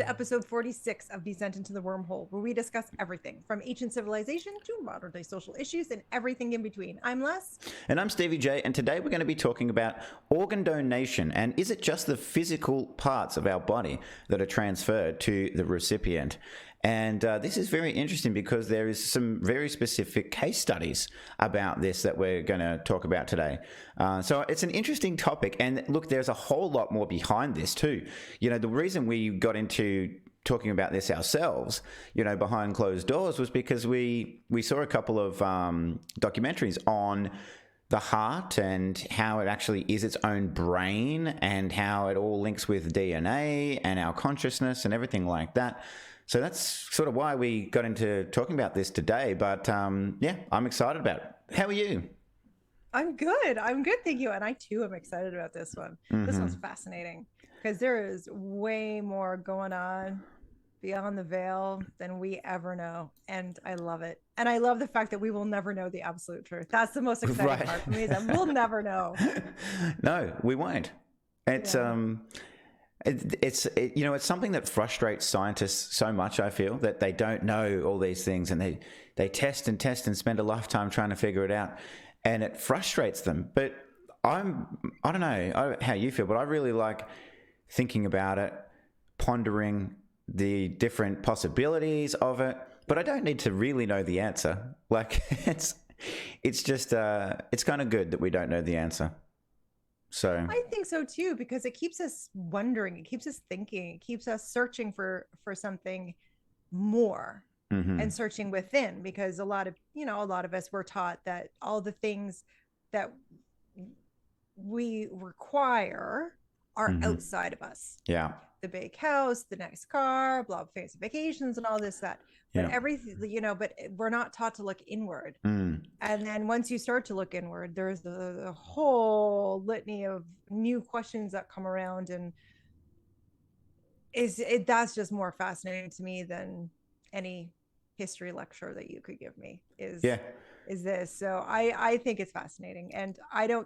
to episode 46 of Dissent Into The Wormhole, where we discuss everything from ancient civilization to modern day social issues and everything in between. I'm Les. And I'm Stevie J, and today we're going to be talking about organ donation. And is it just the physical parts of our body that are transferred to the recipient? And this is very interesting because there is some very specific case studies about this that we're going to talk about today. So it's an interesting topic. And look, there's a whole lot more behind this too. You know, the reason we got into talking about this ourselves, you know, behind closed doors was because we saw a couple of documentaries on the heart and how it actually is its own brain and how it all links with DNA and our consciousness and everything like that. So that's sort of why we got into talking about this today. But yeah, I'm excited about it. How are you? I'm good. Thank you. And I too am excited about this one. Mm-hmm. This one's fascinating because there is way more going on beyond the veil than we ever know. And I love it. And I love the fact that we will never know the absolute truth. That's the most exciting part for me, is that we'll never know. No, we won't. It's you know, it's something that frustrates scientists so much, I feel, that they don't know all these things and they test and spend a lifetime trying to figure it out, and it frustrates them. But I don't know how you feel, but I really like thinking about it, pondering the different possibilities of it, but I don't need to really know the answer. Like it's just it's kind of good that we don't know the answer. So I think so too, because it keeps us wondering, it keeps us thinking, it keeps us searching for something more, mm-hmm. and searching within, because a lot of us were taught that all the things that we require are, mm-hmm. outside of us. Yeah. The big house, the nice car, blah, fancy vacations and all this, that. But everything, you know, but we're not taught to look inward. And then once you start to look inward, there's a whole litany of new questions that come around, and that's just more fascinating to me than any history lecture that you could give me is this. So I think it's fascinating, and I love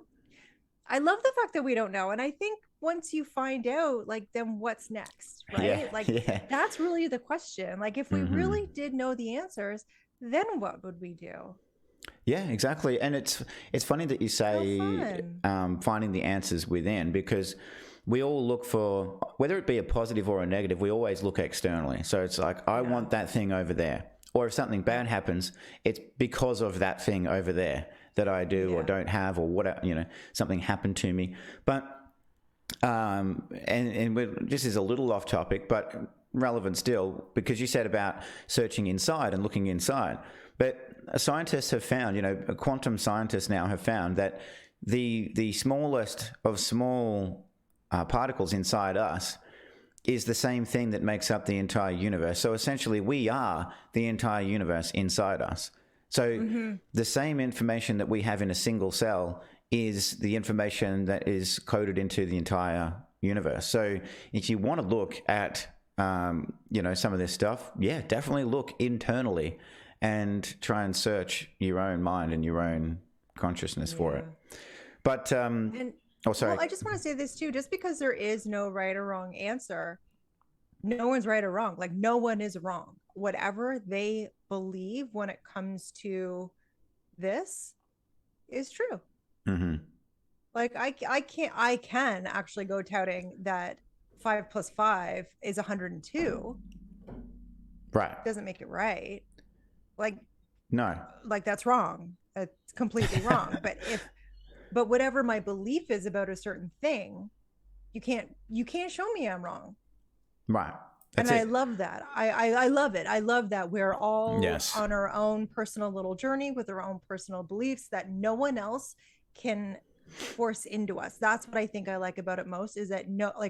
the fact that we don't know. And I think once you find out, like, then what's next, right? That's really the question. Like, if we, mm-hmm. really did know the answers, then what would we do? Yeah, exactly. And it's funny that you say finding the answers within, because we all look for, whether it be a positive or a negative, we always look externally. So it's like, I want that thing over there. Or if something bad happens, it's because of that thing over there that I do or don't have, or what, you know, something happened to me. But this is a little off topic, but relevant still, because you said about searching inside and looking inside. But scientists have found, you know, quantum scientists now have found that the smallest of small particles inside us is the same thing that makes up the entire universe. So essentially, we are the entire universe inside us. So mm-hmm. the same information that we have in a single cell is the information that is coded into the entire universe. So if you want to look at, you know, some of this stuff, definitely look internally and try and search your own mind and your own consciousness for it. But, sorry. Well, I just want to say this too, just because there is no right or wrong answer, no one's right or wrong. Like, no one is wrong. Whatever they believe when it comes to this is true. Mm-hmm. Like, I can actually go touting that 5 + 5 is 102. Right. Doesn't make it right. Like, no. Like, that's wrong. That's completely wrong. But whatever my belief is about a certain thing, you can't show me I'm wrong. Right. That's I love that. I love it. I love that we're all on our own personal little journey with our own personal beliefs that no one else can force into us. That's what I think I like about it most, is that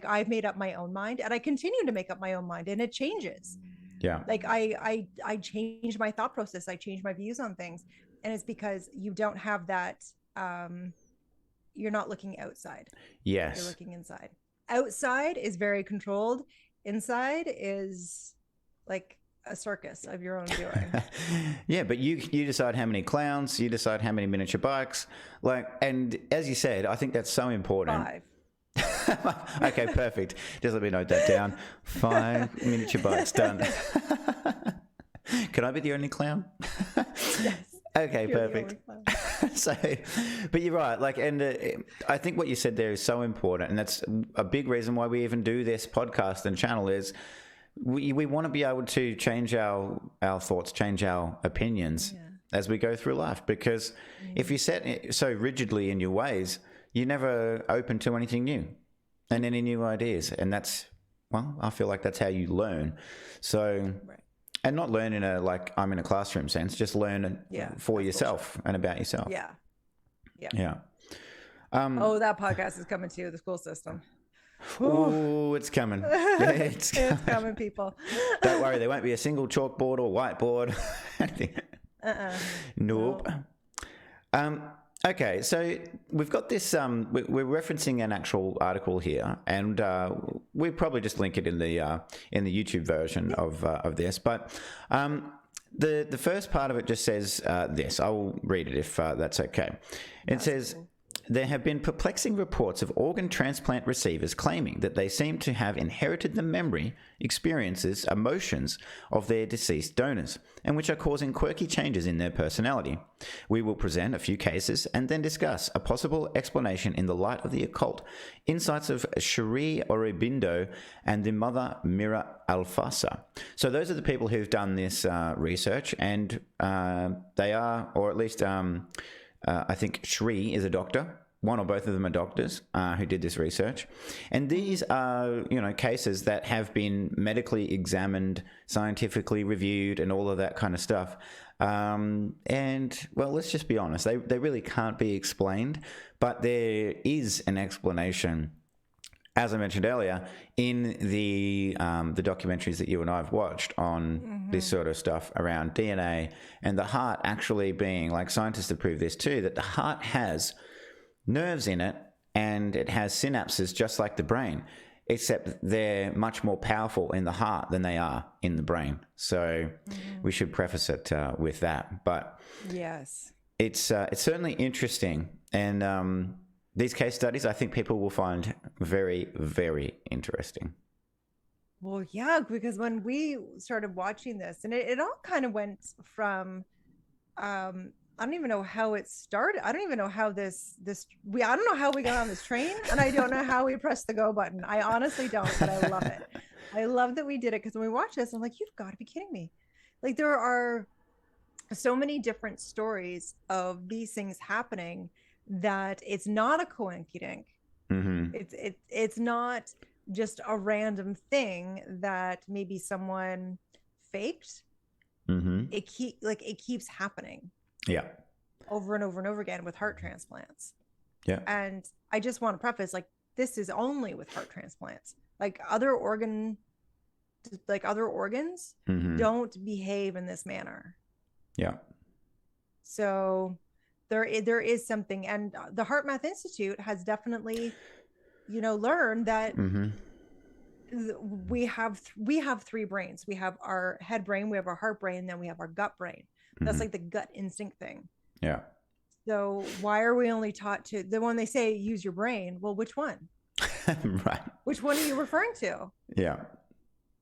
I've made up my own mind, and I continue to make up my own mind, and it changes. Yeah. Like I change my thought process. I change my views on things. And it's because you don't have that, you're not looking outside. Yes. You're looking inside. Outside is very controlled. Inside is like a circus of your own doing. Yeah, but you decide how many clowns, you decide how many miniature bikes, like, and as you said, I think that's so important. 5. Okay, perfect. Just let me note that down. 5 miniature bikes, done. Can I be the only clown? Yes. Okay, perfect. So, but you're right. Like, and I think what you said there is so important, and that's a big reason why we even do this podcast and channel. Is we want to be able to change our thoughts, change our opinions as we go through life. Because if you set so rigidly in your ways, you're never open to anything new and any new ideas. And that's, well, I feel like that's how you learn. So. Right. And not learn in a, like, I'm in a classroom sense, just learn for yourself and about yourself. Yeah. That podcast is coming to you, the school system. Oh, it's coming. Yeah, it's coming, people. Don't worry, there won't be a single chalkboard or whiteboard. Nope. Okay, so we've got this. We're referencing an actual article here, and we'll probably just link it in the YouTube version of this. But the first part of it just says this. I will read it if that's okay. It says. Cool. There have been perplexing reports of organ transplant receivers claiming that they seem to have inherited the memory, experiences, emotions of their deceased donors, and which are causing quirky changes in their personality. We will present a few cases and then discuss a possible explanation in the light of the occult, insights of Sri Aurobindo and the mother Mira Alfasa. So those are the people who've done this research, and they are, or at least I think Shri is a doctor. One or both of them are doctors who did this research. And these are, cases that have been medically examined, scientifically reviewed, and all of that kind of stuff. And, well, let's just be honest. They really can't be explained. But there is an explanation, as I mentioned earlier, in the documentaries that you and I have watched on this sort of stuff around DNA and the heart actually being, like, scientists have proved this too, that the heart has nerves in it and it has synapses just like the brain, except they're much more powerful in the heart than they are in the brain. So we should preface it with that. But yes, it's certainly interesting. And these case studies, I think people will find very, very interesting. Well, yeah, because when we started watching this, and it all kind of went from, I don't even know how it started. I don't even know how I don't know how we got on this train, and I don't know how we pressed the go button. I honestly don't, but I love it. I love that we did it, because when we watch this, I'm like, you've got to be kidding me. Like, there are so many different stories of these things happening that it's not a coincidence. It's not just a random thing that maybe someone faked. It keeps happening. Yeah. Over and over and over again with heart transplants. Yeah. And I just want to preface, like, this is only with heart transplants. Like, other organs don't behave in this manner. Yeah. So there is something, and the Heart Math Institute has definitely, learned that we have three brains. We have our head brain, we have our heart brain, and then we have our gut brain. That's like the gut instinct thing. Yeah. So why are we only taught to, when they say use your brain, well, which one? Right. Which one are you referring to? Yeah.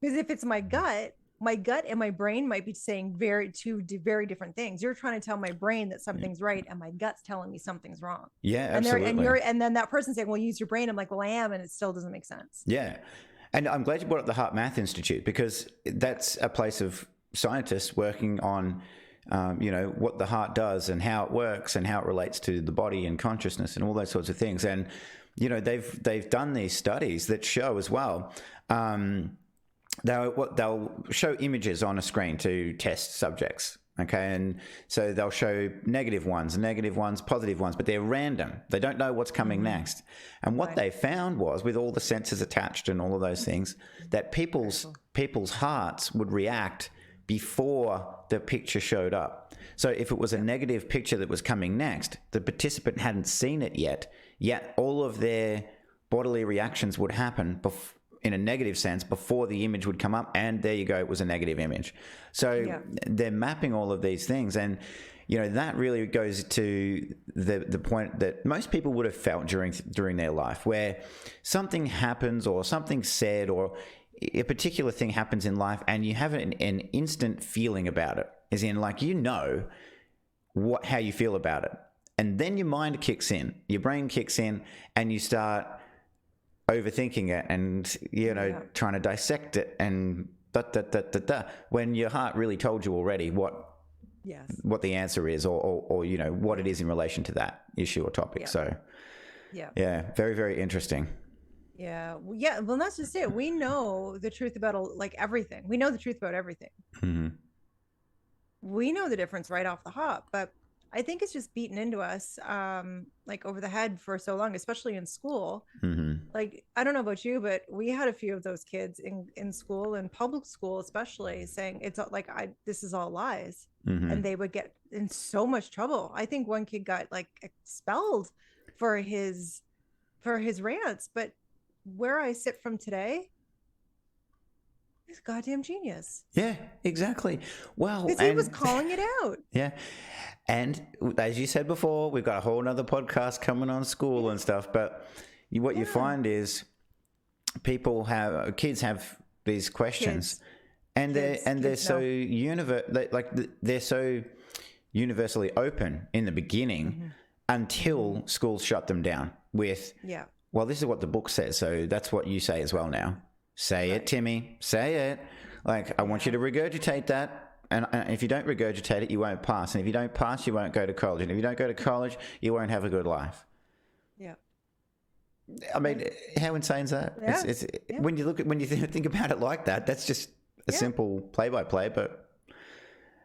Because if it's my gut and my brain might be saying two very different things. You're trying to tell my brain that something's right, and my gut's telling me something's wrong. Yeah, absolutely. And then that person saying, well, use your brain. I'm like, well, I am, and it still doesn't make sense. Yeah. And I'm glad you brought up the Heart Math Institute, because that's a place of scientists working on what the heart does and how it works and how it relates to the body and consciousness and all those sorts of things. And, they've done these studies that show as well, they'll show images on a screen to test subjects. Okay. And so they'll show negative ones, positive ones, but they're random. They don't know what's coming next. And what they found was, with all the sensors attached and all of those things, that people's hearts would react before the picture showed up. So if it was a negative picture that was coming next, the participant hadn't seen it yet all of their bodily reactions would happen in a negative sense before the image would come up, and there you go, it was a negative image. So they're mapping all of these things, and that really goes to the point that most people would have felt during their life, where something happens or something said or a particular thing happens in life and you have an instant feeling about it, as in like how you feel about it. And then your mind kicks in, your brain kicks in, and you start overthinking it and, trying to dissect it and when your heart really told you already what the answer is or what it is in relation to that issue or topic. Yeah. So, very, very interesting. Yeah. Well, that's just it. We know the truth about like everything. We know the truth about everything. Mm-hmm. We know the difference right off the hop, but I think it's just beaten into us, like over the head for so long, especially in school. Mm-hmm. Like, I don't know about you, but we had a few of those kids in school, in public school, especially, saying it's like, this is all lies. Mm-hmm. And they would get in so much trouble. I think one kid got like expelled for his rants, but where I sit from today, he's a goddamn genius. Yeah, exactly. Well, because he was calling it out. Yeah. And as you said before, we've got a whole nother podcast coming on school and stuff. But what you find is kids have these questions, and they're so universally open in the beginning until schools shut them down with, well, this is what the book says, so that's what you say as well now. Say it, Timmy. Say it. Like, I want you to regurgitate that. And if you don't regurgitate it, you won't pass. And if you don't pass, you won't go to college. And if you don't go to college, you won't have a good life. Yeah. I mean, how insane is that? Yeah. When you think about it like that, that's just a simple play-by-play. But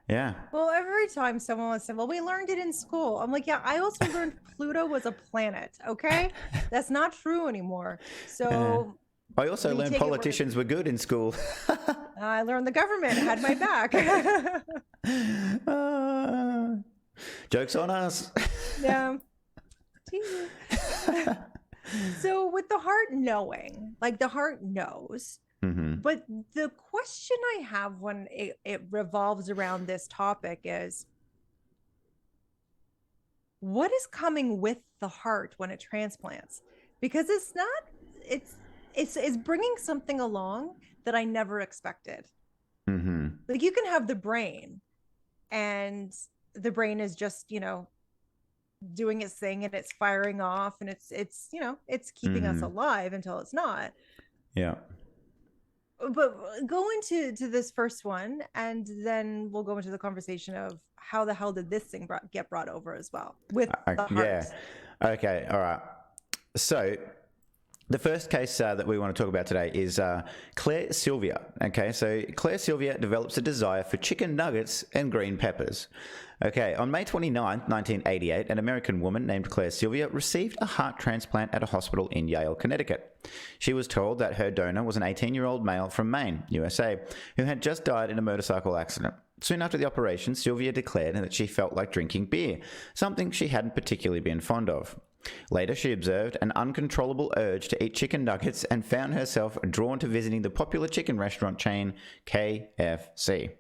yeah. Well, every time someone was saying, "Well, we learned it in school," I'm like, "Yeah, I also learned Pluto was a planet." Okay, that's not true anymore. So. I also learned politicians were good in school. I learned the government had my back. Joke's on us. Yeah. So with the heart knowing, like the heart knows, but the question I have when it revolves around this topic is, what is coming with the heart when it transplants? Because it's bringing something along that I never expected. Like, you can have the brain, and the brain is just, doing its thing, and it's firing off, and it's keeping us alive until it's not. Yeah. But go into this first one, and then we'll go into the conversation of how the hell did this thing get brought over as well with the heart. Yeah. Okay. All right. So the first case that we want to talk about today is Claire Sylvia. Okay, so Claire Sylvia develops a desire for chicken nuggets and green peppers. Okay, on May 29, 1988, an American woman named Claire Sylvia received a heart transplant at a hospital in Yale, Connecticut. She was told that her donor was an 18-year-old male from Maine, USA, who had just died in a motorcycle accident. Soon after the operation, Sylvia declared that she felt like drinking beer, something she hadn't particularly been fond of. Later, she observed an uncontrollable urge to eat chicken nuggets and found herself drawn to visiting the popular chicken restaurant chain KFC.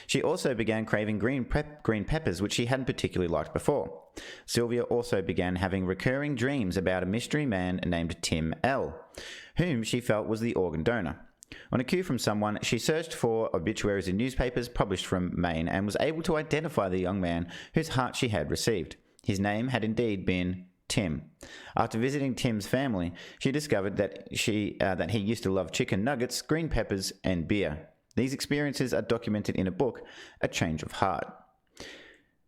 She also began craving green peppers, which she hadn't particularly liked before. Sylvia also began having recurring dreams about a mystery man named Tim L., whom she felt was the organ donor. On a cue from someone, she searched for obituaries in newspapers published from Maine and was able to identify the young man whose heart she had received. His name had indeed been Tim. After visiting Tim's family, she discovered that he used to love chicken nuggets, green peppers, and beer. These experiences are documented in a book, A Change of Heart.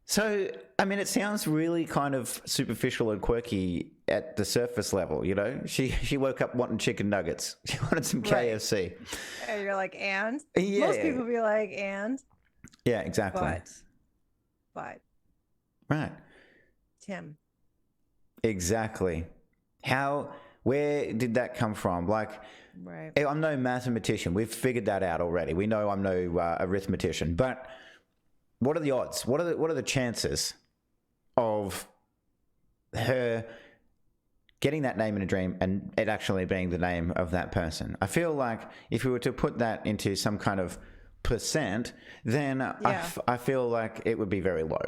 So, I mean, it sounds really kind of superficial and quirky at the surface level, She woke up wanting chicken nuggets. She wanted some KFC. And you're like, and? Yeah. Most people be like, and? Yeah, exactly. But. Right. Tim. Exactly. Where did that come from? Like, right. I'm no mathematician. We've figured that out already. We know I'm no arithmetician. But what are the odds? What are the chances of her getting that name in a dream and it actually being the name of that person? I feel like if we were to put that into some kind of percent, then I feel like it would be very low.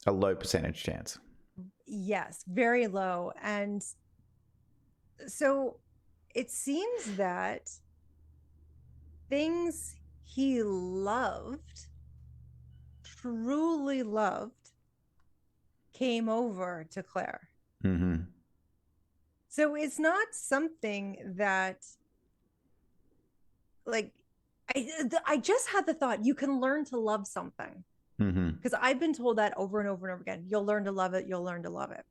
a low percentage chance. Yes, very low. And so it seems that things he loved, truly loved, came over to Claire. Mm-hmm. So it's not something that, like, I just had the thought you can learn to love something, because I've been told that over and over and over again. You'll learn to love it. You'll learn to love it.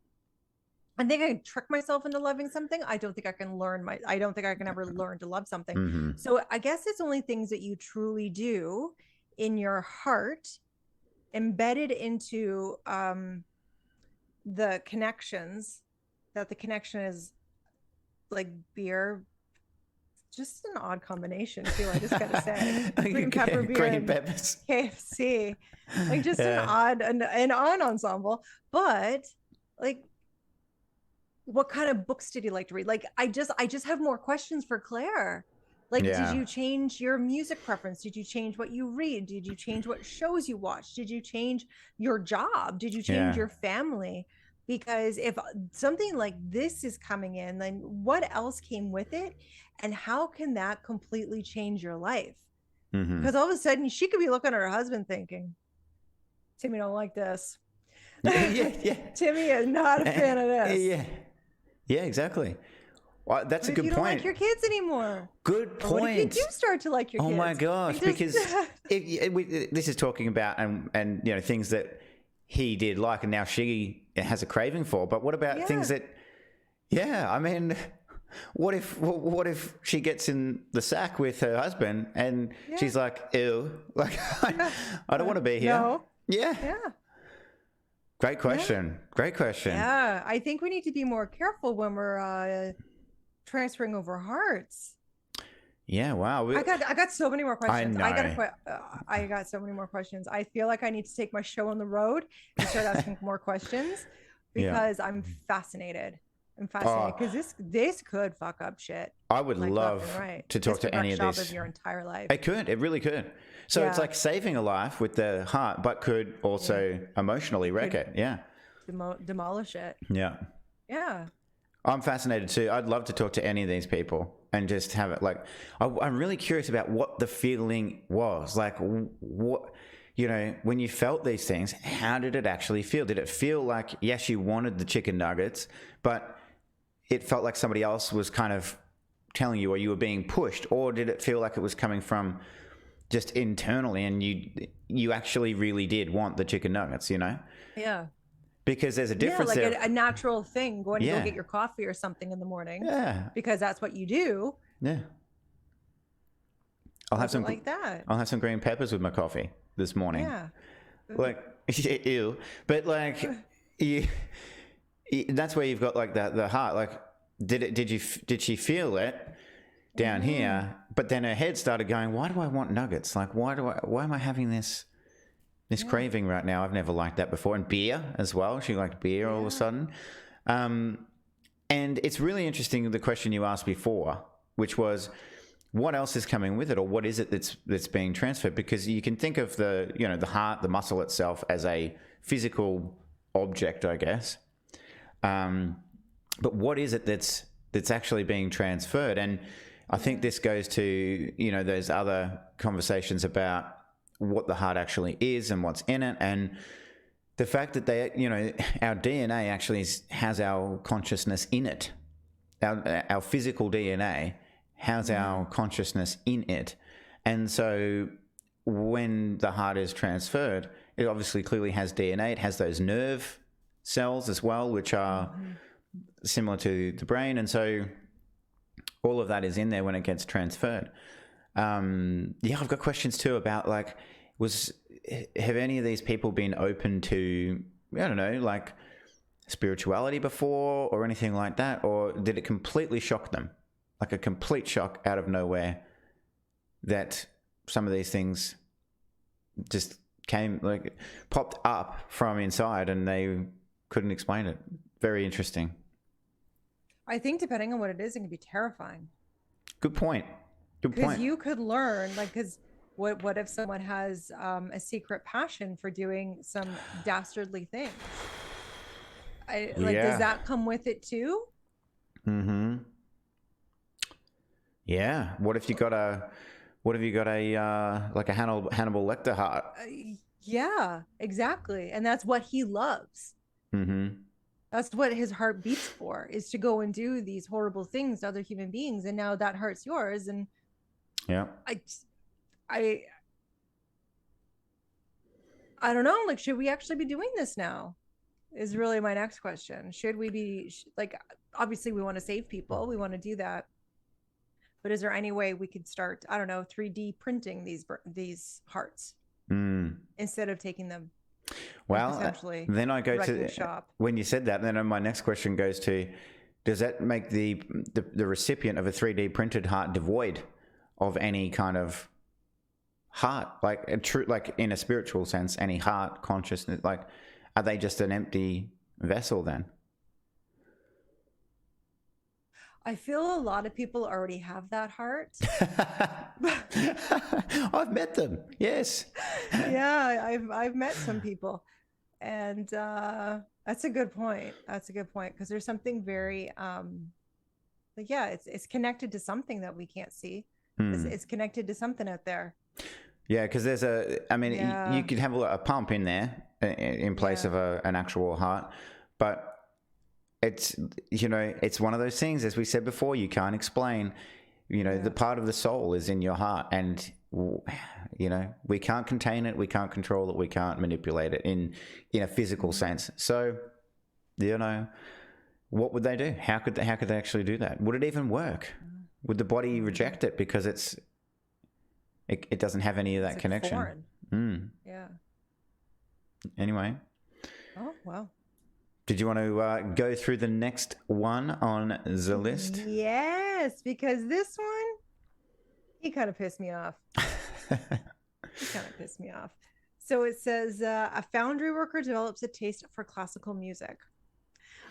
I think I can trick myself into loving something. I don't think I can ever learn to love something. So I guess it's only things that you truly do in your heart, embedded into the connections, that the connection is like beer. Just an odd combination too, I just gotta say. Green pepper beer, green peppers, KFC, like just an odd ensemble. But like, what kind of books did you like to read? Like, I just have more questions for Claire. Like, did you change your music preference? Did you change what you read? Did you change what shows you watch? Did you change your job? Did you change your family? Because if something like this is coming in, then what else came with it? And how can that completely change your life? Because all of a sudden she could be looking at her husband thinking, Timmy don't like this. Timmy is not a fan of this. Yeah, exactly. Well, that's a good point. You don't like your kids anymore. Good point. What if you do start to like your kids? Oh my gosh, because this is talking about and you know, things that he did like and now she has a craving for. But what about things that? Yeah, I mean, what if she gets in the sack with her husband and she's like, ew, like I don't want to be here. No. Yeah. Great question. Great question. Yeah, I think we need to be more careful when we're transferring over hearts. Yeah, wow. I got so many more questions. I know. I got so many more questions. I feel like I need to take my show on the road and start asking more questions, because I'm fascinated. I'm fascinated because this could fuck up shit. I would love to talk to any of this. Of your entire life. It really could. So it's like saving a life with the heart, but could also emotionally wreck it. Yeah. Demolish it. Yeah. Yeah. I'm fascinated too. I'd love to talk to any of these people and just have it like, I'm really curious about what the feeling was. Like, what, you know, when you felt these things, how did it actually feel? Did it feel like, yes, you wanted the chicken nuggets, but it felt like somebody else was kind of telling you, or you were being pushed? Or did it feel like it was coming from just internally and you actually really did want the chicken nuggets, you know? Yeah. Because there's a difference like there. A natural thing, going to go get your coffee or something in the morning. Yeah. Because that's what you do. Yeah. I'll have some like that. I'll have some green peppers with my coffee this morning. Yeah. Like, ew. But like, that's where you've got like the heart. Like, did she feel it down here? But then her head started going, why do I want nuggets? Like, why am I having this craving right now? I've never liked that before. And beer as well. She liked beer all of a sudden. And it's really interesting, the question you asked before, which was, what else is coming with it, or what is it that's being transferred? Because you can think of the heart, the muscle itself, as a physical object, I guess. But what is it that's actually being transferred? And I think this goes to, those other conversations about what the heart actually is and what's in it, and the fact that our DNA actually has our consciousness in it. Our physical DNA has our consciousness in it. And so when the heart is transferred, it obviously clearly has DNA. It has those nerve cells as well, which are similar to the brain. And so all of that is in there when it gets transferred. I've got questions too about have any of these people been open to, I don't know, like spirituality before or anything like that? Or did it completely shock them? Like a complete shock out of nowhere that some of these things just popped up from inside and they couldn't explain it. Very interesting. I think depending on what it is, it can be terrifying. Good point. Because you could learn, because What if someone has a secret passion for doing some dastardly things? Does that come with it too? Mm-hmm. Yeah. What if you got a like a Hannibal Lecter heart? Yeah, exactly. And that's what he loves. Mm-hmm. That's what his heart beats for, is to go and do these horrible things to other human beings. And now that heart's yours. And Yeah. I I don't know. Like, should we actually be doing this now? Is really my next question. Should we be like, obviously we want to save people, we want to do that, but is there any way we could start, I don't know, 3D printing these hearts instead of taking them? Well, then I go to shop. When you said that, then my next question goes to, does that make the recipient of a 3D printed heart devoid of any kind of heart, like a true, like in a spiritual sense, any heart consciousness? Like, are they just an empty vessel then? I feel a lot of people already have that heart. I've met them. Yes. Yeah, I've met some people, and that's a good point. That's a good point, because there's something very like, yeah, it's connected to something that we can't see. It's connected to something out there. Yeah, because there's you could have a pump in there in place of an actual heart, but it's, it's one of those things, as we said before, you can't explain. The part of the soul is in your heart, and we can't contain it, we can't control it, we can't manipulate it in a physical sense. So, what would they do? How could they actually do that? Would it even work? Would the body reject it because it doesn't have any of that connection? Yeah. Anyway. Oh, wow. Did you want to go through the next one on the list? Yes, because this one, he kind of pissed me off. So it says, a foundry worker develops a taste for classical music.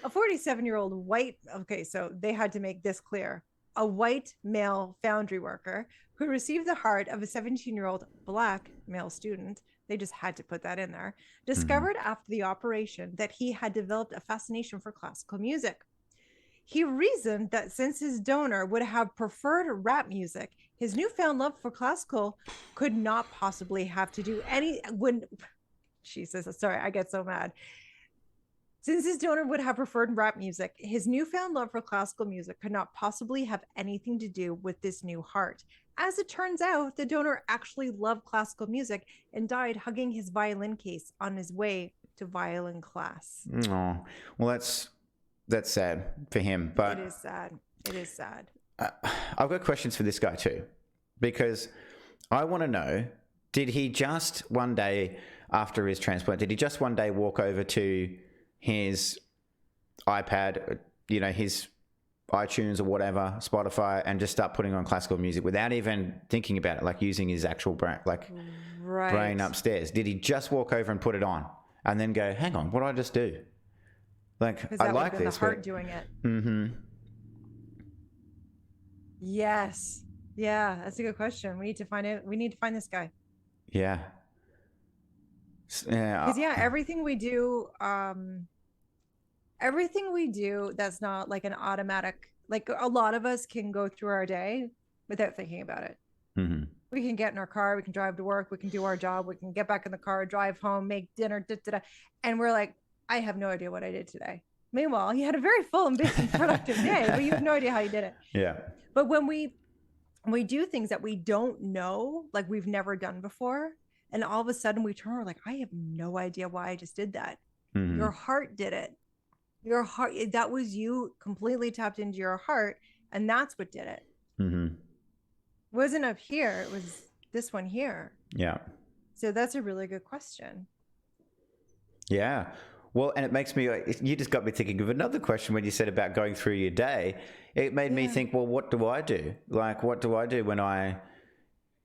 A 47-year-old white, okay, so they had to make this clear. A white male foundry worker who received the heart of a 17-year-old black male student, they just had to put that in there, discovered after the operation that he had developed a fascination for classical music. He reasoned that since his donor would have preferred rap music, his newfound love for classical could not possibly have to do Jesus, sorry, I get so mad. Since his donor would have preferred rap music, his newfound love for classical music could not possibly have anything to do with this new heart. As it turns out, the donor actually loved classical music and died hugging his violin case on his way to violin class. Oh, well, that's sad for him. But it is sad. I've got questions for this guy too, because I want to know, did he just one day after his transplant, walk over to his iPad, his iTunes or whatever, Spotify, and just start putting on classical music without even thinking about it, like using his actual brain upstairs? Did he just walk over and put it on and then go, hang on, what did I just do? Like, I like this. The heart doing it. Mm-hmm. Yes. Yeah, that's a good question. We need to find it. We need to find this guy. Yeah. Because everything we do, that's not like an automatic, like a lot of us can go through our day without thinking about it. Mm-hmm. We can get in our car, we can drive to work, we can do our job, we can get back in the car, drive home, make dinner, and we're like, I have no idea what I did today. Meanwhile, he had a very full and busy, productive day, but you have no idea how you did it. Yeah. But when we do things that we don't know, like we've never done before, and all of a sudden we turn, we're like, I have no idea why I just did that. Mm-hmm. Your heart did it. Your heart, that was you completely tapped into your heart, and that's what did it. Mm-hmm. It wasn't up here, it was this one here. Yeah. So that's a really good question. Yeah. Well, and it makes me, you just got me thinking of another question when you said about going through your day. It made me think, well, what do I do? Like, what do I do when I,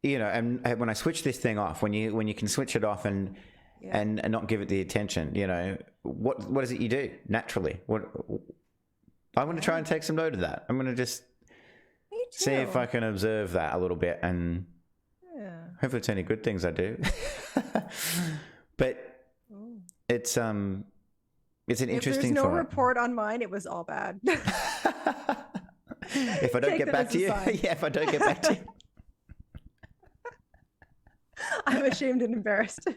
and when I switch this thing off, when you can switch it off and not give it the attention, what is it you do naturally? I'm going to try and take some note of that. I'm going to just see if I can observe that a little bit, and Hopefully it's only good things I do. But it's an interesting If there's no thought. report on mine, it was all bad. If I don't get back to you, if I don't get back to you. I'm ashamed and embarrassed.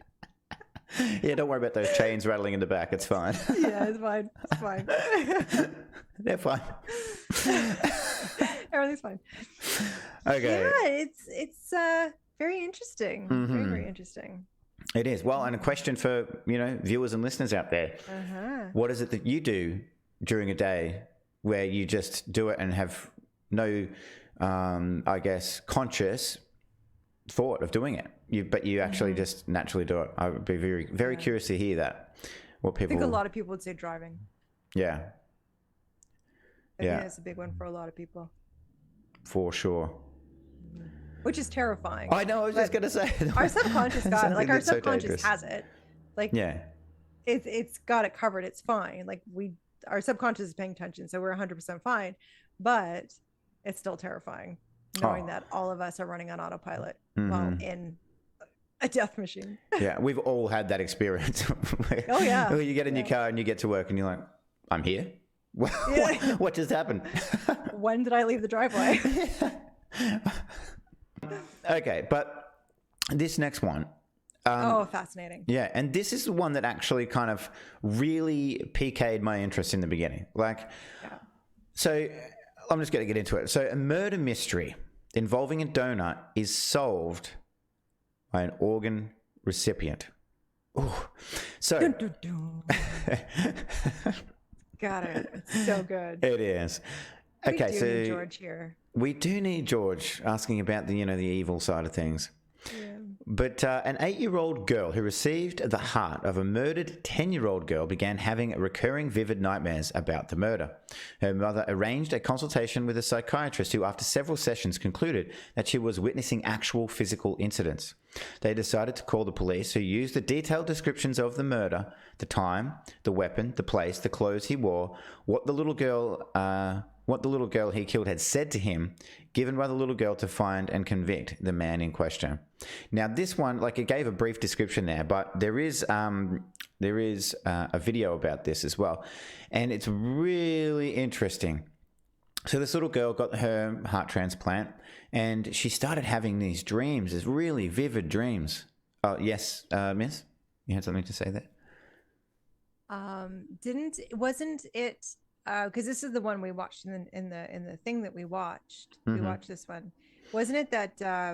Yeah, don't worry about those chains rattling in the back. It's fine. Yeah, it's fine. It's fine. They're fine. Everything's fine. Okay. Yeah, it's very interesting. Very, very interesting. It is. Well, and a question for, viewers and listeners out there. What is it that you do during a day where you just do it and have no, conscious thought of doing it? But you actually just naturally do it. I would be very, very curious to hear that. What people... I think a lot of people would say driving. Yeah. I think that's a big one for a lot of people. For sure. Which is terrifying. I know, I was just going to say. Our subconscious got it. Like, our subconscious has it. Like, it's got it covered. It's fine. Like, our subconscious is paying attention, so we're 100% fine. But it's still terrifying knowing that all of us are running on autopilot while in a death machine. Yeah, we've all had that experience. Where you get in your car and you get to work and you're like, I'm here? What just happened? When did I leave the driveway? Okay, but this next one. Fascinating. Yeah, and this is the one that actually kind of really piqued my interest in the beginning. So I'm just going to get into it. So a murder mystery involving a donor is solved by an organ recipient. Ooh. So... Dun, dun, dun. Got it. It's so good. It is. Okay, we do need George here. We do need George asking about the evil side of things. Yeah. But an 8-year-old girl who received the heart of a murdered 10-year-old girl began having recurring vivid nightmares about the murder. Her mother arranged a consultation with a psychiatrist who, after several sessions, concluded that she was witnessing actual physical incidents. They decided to call the police, who used the detailed descriptions of the murder, the time, the weapon, the place, the clothes he wore, what the little girl he killed had said to him, given by the little girl to find and convict the man in question. Now, this one, it gave a brief description there, but there is a video about this as well, and it's really interesting. So this little girl got her heart transplant, and she started having these dreams, these really vivid dreams. Oh, yes, Miss? You had something to say there? Wasn't it... because this is the one we watched in the thing that we watched. We watched this one. Wasn't it that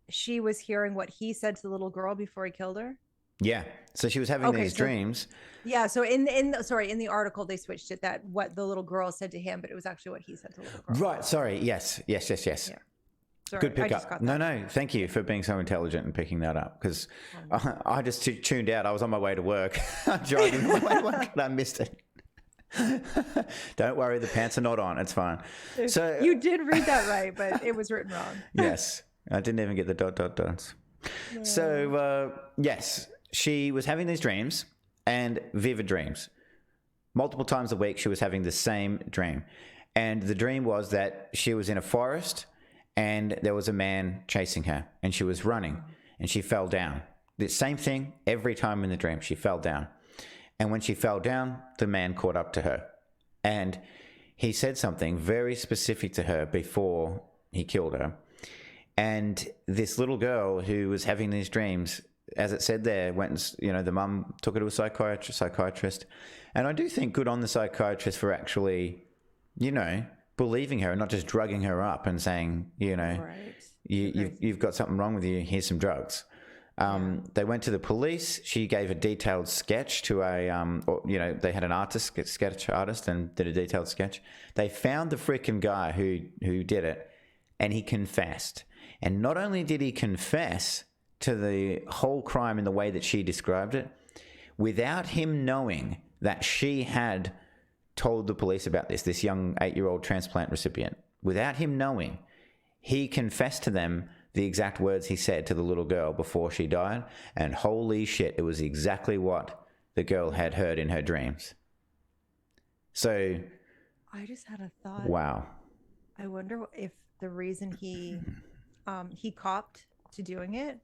she was hearing what he said to the little girl before he killed her? Yeah. So she was having these dreams. Yeah. So in the article they switched it that what the little girl said to him, but it was actually what he said to the little girl. Right. Sorry. Yes. Yeah. Sorry, good pickup. No. Thank you for being so intelligent and picking that up, because I just tuned out. I was on my way to work. I'm driving on my way to work and I missed it. Don't worry, the pants are not on. It's fine. So you did read that right, but it was written wrong. Yes, I didn't even get the ... No. So yes, she was having these dreams, and vivid dreams. Multiple times a week, she was having the same dream, and the dream was that she was in a forest, and there was a man chasing her, and she was running, and she fell down. The same thing every time in the dream. She fell down. And when she fell down, the man caught up to her. And he said something very specific to her before he killed her. And this little girl who was having these dreams, as it said there, went and, the mum took her to a psychiatrist. And I do think good on the psychiatrist for actually, believing her and not just drugging her up and saying, you've got something wrong with you, here's some drugs. They went to the police. She gave a detailed sketch to they had an sketch artist and did a detailed sketch. They found the freaking guy who did it, and he confessed. And not only did he confess to the whole crime in the way that she described it, without him knowing that she had told the police about this young 8-year-old transplant recipient, without him knowing, he confessed to them the exact words he said to the little girl before she died, and holy shit, it was exactly what the girl had heard in her dreams. So... I just had a thought. Wow. I wonder if the reason he copped to doing it,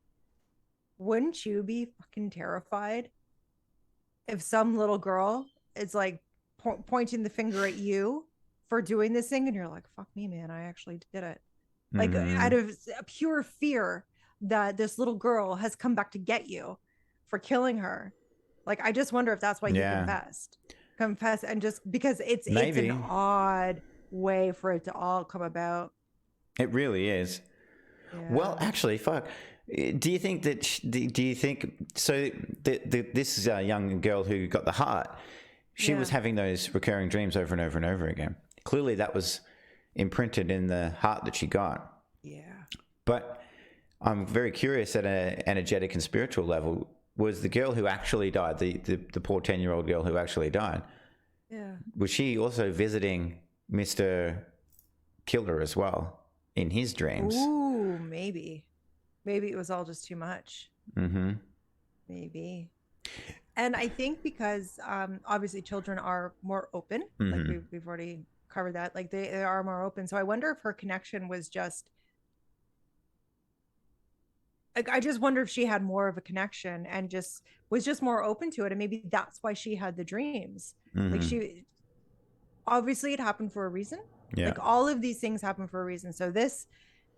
wouldn't you be fucking terrified if some little girl is like pointing the finger at you for doing this thing and you're like, fuck me, man, I actually did it. Like out of pure fear that this little girl has come back to get you for killing her. Like, I just wonder if that's why you confess, and just because it's an odd way for it to all come about. It really is. Yeah. Well, actually, fuck. Do you think that? Do you think so? This young girl who got the heart, she was having those recurring dreams over and over and over again. Clearly, that was imprinted in the heart that she got. Yeah. But I'm very curious at an energetic and spiritual level. Was the girl who actually died, the poor 10-year-old girl who actually died? Yeah. Was she also visiting Mr. Killer as well in his dreams? Ooh, maybe it was all just too much. Mm-hmm. Maybe. And I think because obviously children are more open, like we've already covered that, like they are more open. So I wonder if her connection was just, like, I just wonder if she had more of a connection and just was just more open to it. And maybe that's why she had the dreams. Like, she, obviously it happened for a reason. Yeah. Like, all of these things happen for a reason. So this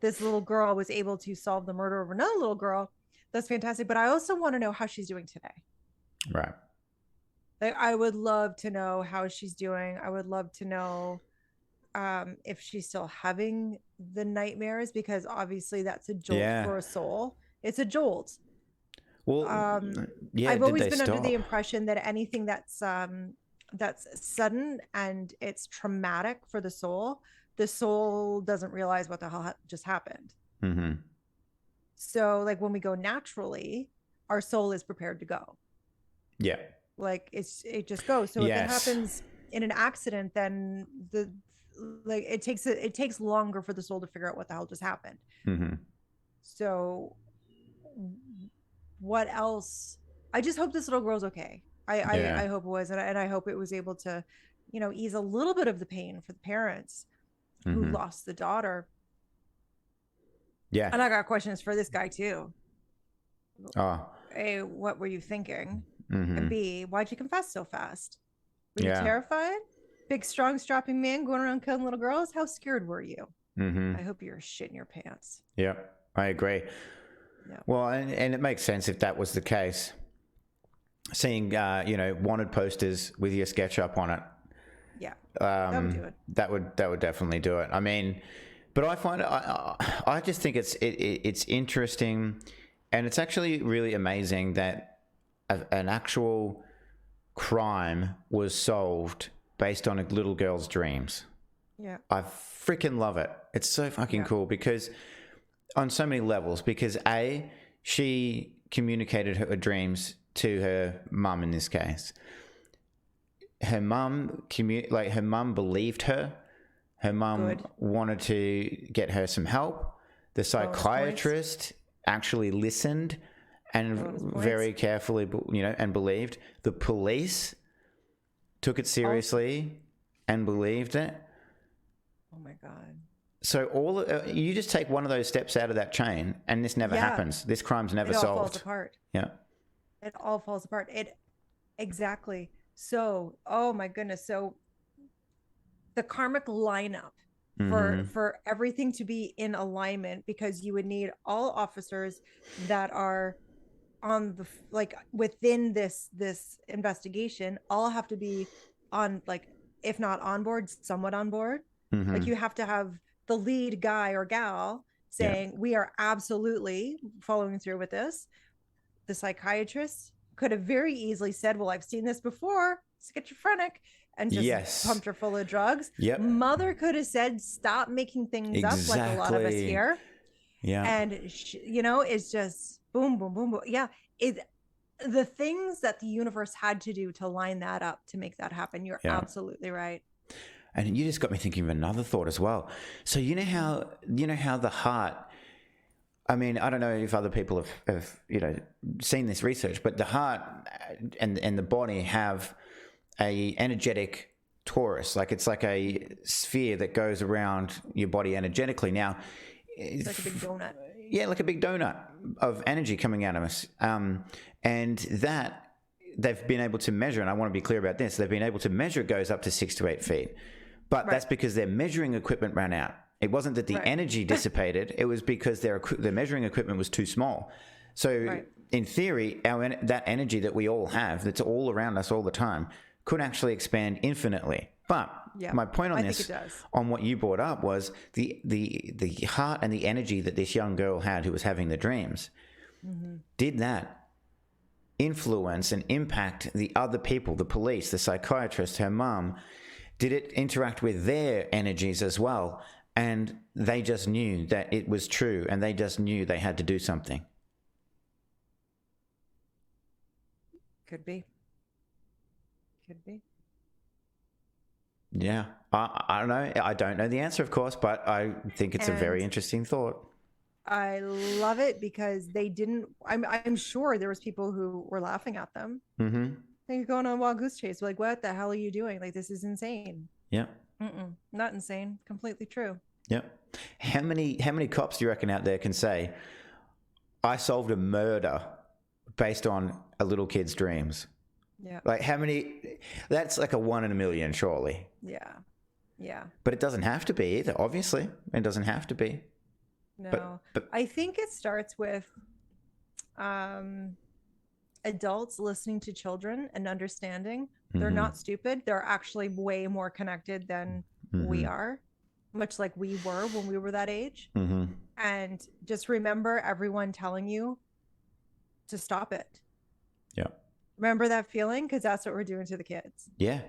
little girl was able to solve the murder of another little girl. That's fantastic. But I also want to know how she's doing today. Right. Like, I would love to know how she's doing. I would love to know if she's still having the nightmares, because obviously that's a jolt for a soul. It's a jolt. Well, I've always been under the impression that anything that's sudden and it's traumatic for the soul doesn't realize what the hell just happened. Mm-hmm. So, like, when we go naturally, our soul is prepared to go. Yeah. Like, it just goes. So if it happens in an accident, then it takes longer for the soul to figure out what the hell just happened. Mm-hmm. So what else? I just hope this little girl's okay. I hope it was, and I hope it was able to, ease a little bit of the pain for the parents who lost the daughter. Yeah. And I got questions for this guy too. Oh. A, what were you thinking? And B, why'd you confess so fast? Were you terrified? Big, strong, strapping man going around killing little girls? How scared were you? I hope you're shitting your pants. Yeah, I agree. Yeah. Well, and it makes sense if that was the case. Seeing, wanted posters with your sketch up on it. Yeah, that would do it. That would definitely do it. I mean, but I find I just think it's interesting, and it's actually really amazing that an actual crime was solved based on a little girl's dreams. Yeah. I freaking love it. It's so fucking cool, because on so many levels, because A, she communicated her dreams to her mum in this case. Her mum believed her. Her mum wanted to get her some help. The psychiatrist actually listened and very carefully, and believed. The police took it seriously and believed it. Oh my God. So you just take one of those steps out of that chain and this never happens. This crime's never solved. It all falls apart. Yeah. It all falls apart. Exactly. So, oh my goodness. So the karmic lineup for everything to be in alignment, because you would need all officers that are on the, like, within this investigation, all have to be on, like, if not on board, somewhat on board. Like, you have to have the lead guy or gal saying, we are absolutely following through with this. The psychiatrist could have very easily said, well, I've seen this before, schizophrenic, and just pumped her full of drugs. Yep. Mother could have said, stop making things up, like a lot of us here. Yeah. And it's just boom, boom, boom, boom. Yeah. The things that the universe had to do to line that up, to make that happen. You're absolutely right. And you just got me thinking of another thought as well. So you know how the heart, I mean, I don't know if other people have seen this research, but the heart and the body have a energetic torus, like it's like a sphere that goes around your body energetically. Now, it's like a big donut. like a big donut of energy coming out of us. And that they've been able to measure, and I want to be clear about this, they've been able to measure it goes up to 6 to 8 feet. But that's because their measuring equipment ran out. It wasn't that the energy dissipated. It was because their measuring equipment was too small. So in theory, that energy that we all have, that's all around us all the time, could actually expand infinitely. But my point on this, on what you brought up, was the heart and the energy that this young girl had who was having the dreams. Did that influence and impact the other people, the police, the psychiatrist, her mom? Did it interact with their energies as well? And they just knew that it was true, and they just knew they had to do something. Could be. Yeah. I don't know. I don't know the answer, of course, but I think it's a very interesting thought. I love it because they didn't, I'm sure there was people who were laughing at them. They're going on a wild goose chase. Like, what the hell are you doing? Like, this is insane. Yeah. Not insane. Completely true. Yeah. How many cops do you reckon out there can say, I solved a murder based on a little kid's dreams? Yeah. Like, how many? That's like a 1 in a million, surely. Yeah. But it doesn't have to be either. Obviously, it doesn't have to be. No. But I think it starts with adults listening to children and understanding they're not stupid. They're actually way more connected than we are, much like we were when we were that age. And just remember everyone telling you to stop it. Yeah. Remember that feeling? Because that's what we're doing to the kids. Yeah.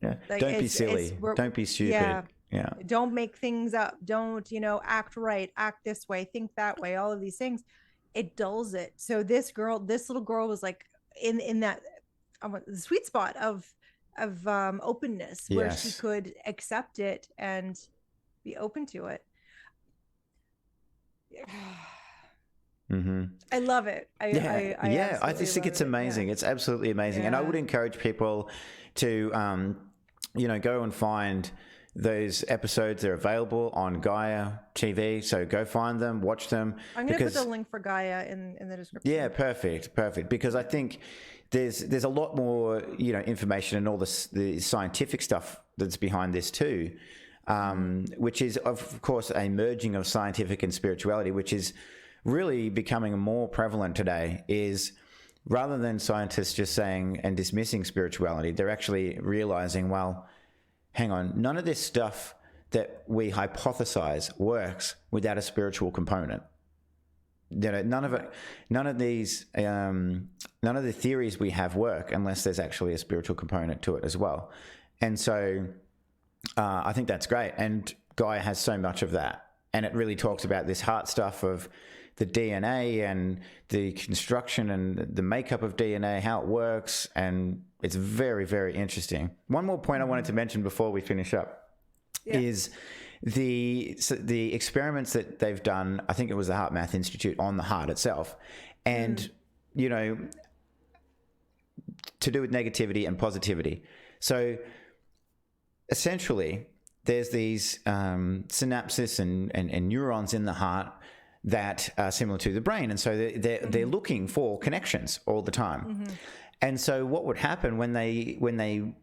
Like, don't be silly. Don't be stupid. Yeah. Don't make things up. Don't, act right, act this way, think that way, all of these things. It dulls it. So this little girl was like in that the sweet spot of openness where she could accept it and be open to it. I love it. I just think it's amazing. It's absolutely amazing. And I would encourage people to, go and find those episodes. They're available on Gaia TV. So go find them, watch them. I'm going to put the link for Gaia in the description. Yeah, perfect. Because I think there's a lot more, information and all the scientific stuff that's behind this too, which is, of course, a merging of scientific and spirituality, which is really becoming more prevalent today. Is rather than scientists just saying and dismissing spirituality, they're actually realizing, well, hang on, none of this stuff that we hypothesize works without a spiritual component. None of the theories we have work unless there's actually a spiritual component to it as well. And so I think that's great. And Gaia has so much of that. And it really talks about this heart stuff of the DNA and the construction and the makeup of DNA, how it works. And it's very, very interesting. One more point I wanted to mention before we finish up is the experiments that they've done. I think it was the Heart Math Institute on the heart itself. And, to do with negativity and positivity. So essentially, there's these synapses and neurons in the heart that are similar to the brain. And so they're looking for connections all the time. And so what would happen when they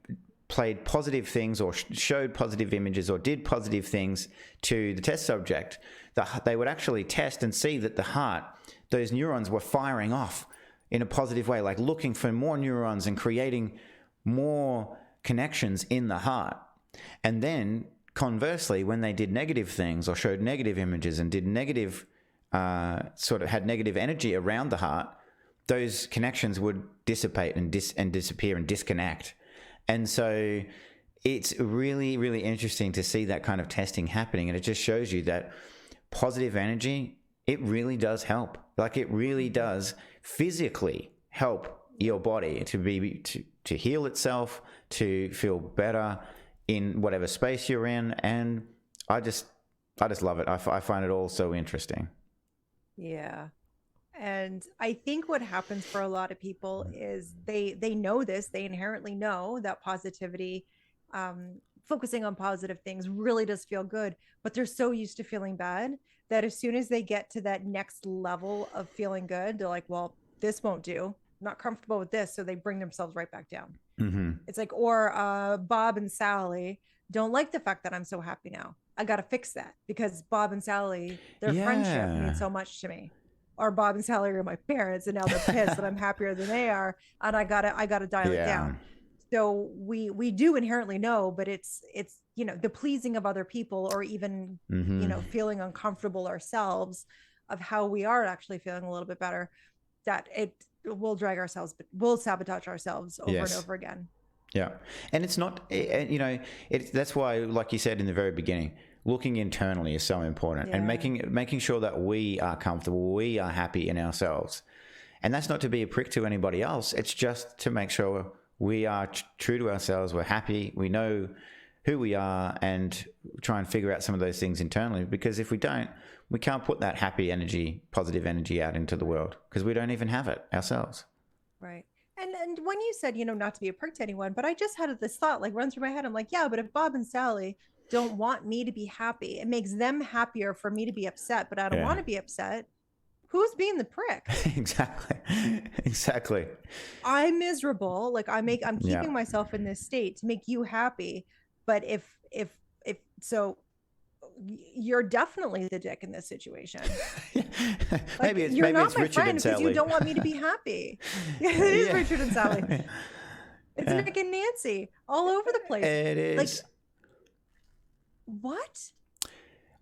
played positive things or showed positive images or did positive things to the test subject, they would actually test and see that the heart, those neurons were firing off in a positive way, like looking for more neurons and creating more connections in the heart. And then conversely, when they did negative things or showed negative images and did negative had negative energy around the heart, those connections would dissipate and disappear and disconnect. And so it's really, really interesting to see that kind of testing happening. And it just shows you that positive energy, it really does help. Like, it really does physically help your body to heal itself, to feel better in whatever space you're in. And I just love it. I find it all so interesting. Yeah. And I think what happens for a lot of people is they know this, they inherently know that positivity focusing on positive things really does feel good, but they're so used to feeling bad that as soon as they get to that next level of feeling good, they're like, well, this won't do. I'm not comfortable with this. So they bring themselves right back down. It's like, or Bob and Sally don't like the fact that I'm so happy now. I got to fix that because Bob and Sally, their friendship means so much to me. Or Bob and Sally are my parents, and now they're pissed that I'm happier than they are, and I gotta dial it down. So we do inherently know, but it's the pleasing of other people, or even feeling uncomfortable ourselves of how we are actually feeling a little bit better, that we'll sabotage ourselves over and over again. Yeah. And it's not, that's why, like you said in the very beginning, looking internally is so important, and making sure that we are comfortable, we are happy in ourselves. And that's not to be a prick to anybody else. It's just to make sure we are true to ourselves. We're happy. We know who we are, and try and figure out some of those things internally, because if we don't, we can't put that happy energy, positive energy out into the world, because we don't even have it ourselves. Right. And when you said, not to be a prick to anyone, but I just had this thought like run through my head. I'm like, yeah, but if Bob and Sally don't want me to be happy, it makes them happier for me to be upset, but I don't want to be upset. Who's being the prick? Exactly. I'm miserable. Like I'm keeping myself in this state to make you happy. But if so, you're definitely the dick in this situation. Maybe it's Richard and Sally. Because you don't want me to be happy. It is Richard and Sally. It's Nick and Nancy all over the place. It is. Like, what?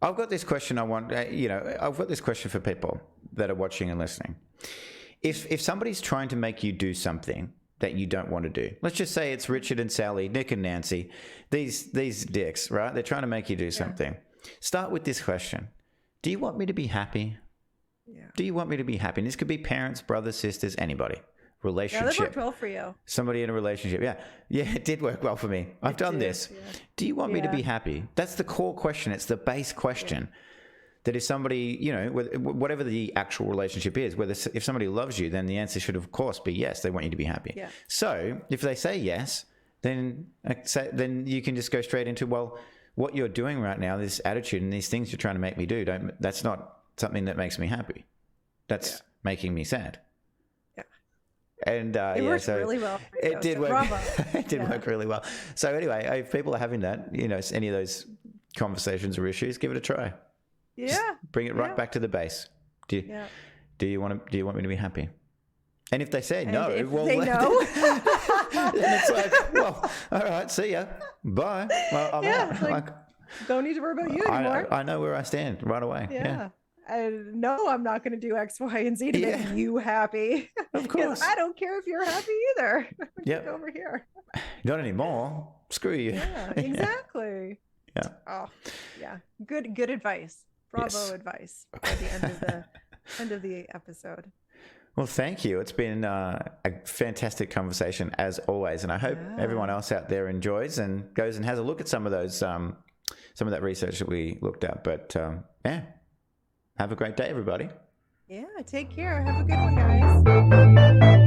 I've got this question. I've got this question for people that are watching and listening. If somebody's trying to make you do something that you don't want to do, let's just say it's Richard and Sally, Nick and Nancy, these dicks, right? They're trying to make you do something. Start with this question. Do you want me to be happy? Yeah. Do you want me to be happy? And this could be parents, brothers, sisters, anybody. Relationship. Yeah, that worked well for you. Somebody in a relationship. Yeah, it did work well for me. I've done this. Yeah. Do you want me to be happy? That's the core question. It's the base question. That if somebody, whatever the actual relationship is, if somebody loves you, then the answer should, of course, be yes. They want you to be happy. Yeah. So if they say yes, then you can just go straight into, well, what you're doing right now, this attitude and these things you're trying to make me do, that's not something that makes me happy. That's making me sad. Yeah. And it worked really well. It did work. It did work really well. So anyway, if people are having that, any of those conversations or issues, give it a try. Yeah. Just bring it right back to the base. Do you want me to be happy? And if they say no, then it's like, well, all right, see ya, bye. Well, I'm out. Don't need to worry about you anymore. I know where I stand right away. Yeah. No, I'm not going to do X, Y, and Z to make you happy. Of course. I don't care if you're happy either. Get over here. Not anymore. Screw you. Yeah, exactly. Yeah. Oh, yeah. Good advice. Bravo advice by the end of the episode. Well, thank you. It's been a fantastic conversation as always, and I hope everyone else out there enjoys and goes and has a look at some of those, some of that research that we looked at. But have a great day, everybody. Yeah, take care. Have a good one, guys.